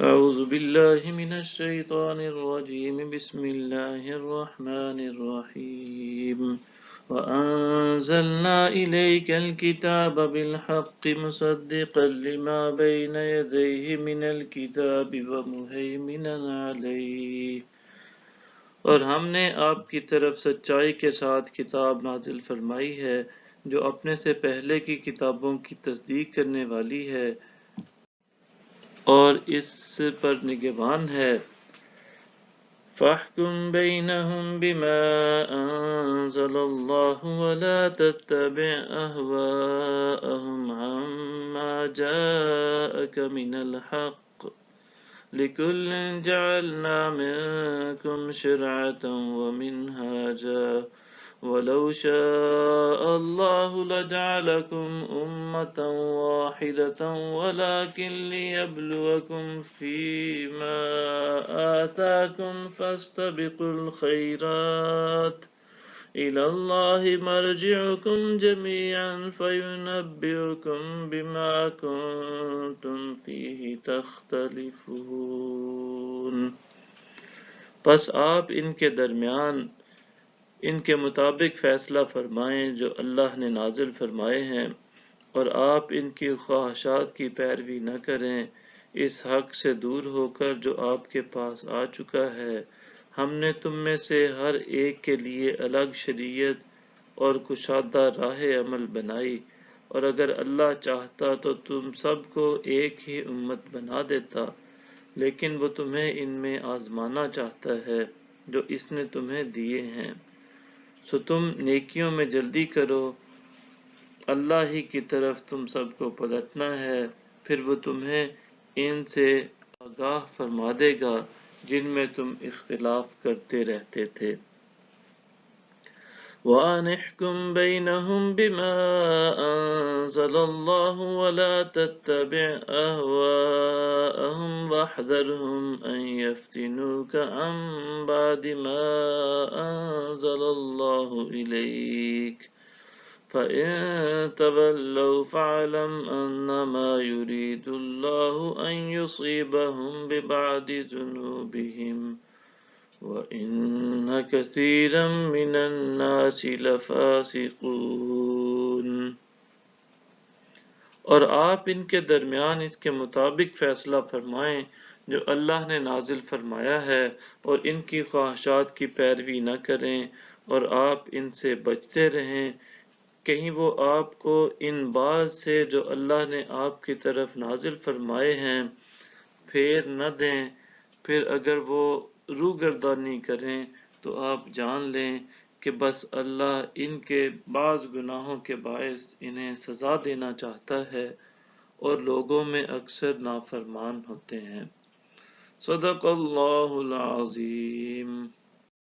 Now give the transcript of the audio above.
أعوذ بالله من الشيطان الرجيم بسم الله الرحمن الرحيم وأنزلنا إليك الكتاب بالحق مصدقا لما بين يديه من الكتاب ومهيمنا عليه، اور ہم نے آپ کی طرف سچائی کے ساتھ کتاب نازل فرمائی ہے جو اپنے سے پہلے کی کتابوں کی تصدیق کرنے والی ہے اور اس پر نگہبان ہے۔ فَاحْكُم بَيْنَهُم بِمَا أَنزَلَ اللَّهُ وَلَا تَتَّبِعْ أَهْوَاءَهُمْ عَمَّا جَاءَكَ مِنَ الْحَقِّ لِكُلٍّ جَعَلْنَا مِنكُمْ شِرْعَةً وَمِنْهَاجًا وَلَوْ شَاءَ اللَّهُ لَجَعَلَكُمْ أُمَّةً وَاحِدَةً وَلَكِنْ لِيَبْلُوَكُمْ فِيمَا آتَاكُمْ فَاسْتَبِقُوا الْخَيْرَاتِ إِلَى اللَّهِ مَرْجِعُكُمْ جَمِيعًا فَيُنَبِّئُكُم بِمَا كُنتُمْ فِيهِ تَخْتَلِفُونَ۔ پس آپ ان کے درمیان ان کے مطابق فیصلہ فرمائیں جو اللہ نے نازل فرمائے ہیں، اور آپ ان کی خواہشات کی پیروی نہ کریں اس حق سے دور ہو کر جو آپ کے پاس آ چکا ہے۔ ہم نے تم میں سے ہر ایک کے لیے الگ شریعت اور کشادہ راہ عمل بنائی، اور اگر اللہ چاہتا تو تم سب کو ایک ہی امت بنا دیتا، لیکن وہ تمہیں ان میں آزمانا چاہتا ہے جو اس نے تمہیں دیے ہیں۔ سو تم نیکیوں میں جلدی کرو، اللہ ہی کی طرف تم سب کو پلٹنا ہے، پھر وہ تمہیں ان سے آگاہ فرما دے گا جن میں تم اختلاف کرتے رہتے تھے۔ وَأَنِ احْكُم بَيْنَهُم بِمَا أَنزَلَ اللَّهُ وَلَا تَتَّبِعْ أَهْوَاءَهُمْ وَاحْذَرْهُمْ أَن يَفْتِنُوكَ عَن بَعْدِ مَا أَنزَلَ اللَّهُ إِلَيْكَ فَإِن تَوَلَّوْا فَاعْلَمْ أَنَّمَا يُرِيدُ اللَّهُ أَن يُصِيبَهُم بِبَعْضِ ذُنُوبِهِمْ وَإِنَّ كَثِيرًا مِّنَ النَّاسِ لَفَاسِقُونَ۔ اور آپ ان کے درمیان اس کے مطابق فیصلہ فرمائیں جو اللہ نے نازل فرمایا ہے، اور ان کی خواہشات کی پیروی نہ کریں، اور آپ ان سے بچتے رہیں، کہیں وہ آپ کو ان بعض سے جو اللہ نے آپ کی طرف نازل فرمائے ہیں پھیر نہ دیں، پھر اگر وہ روگردانی کریں تو آپ جان لیں کہ بس اللہ ان کے بعض گناہوں کے باعث انہیں سزا دینا چاہتا ہے، اور لوگوں میں اکثر نافرمان ہوتے ہیں۔ صدق اللہ العظیم۔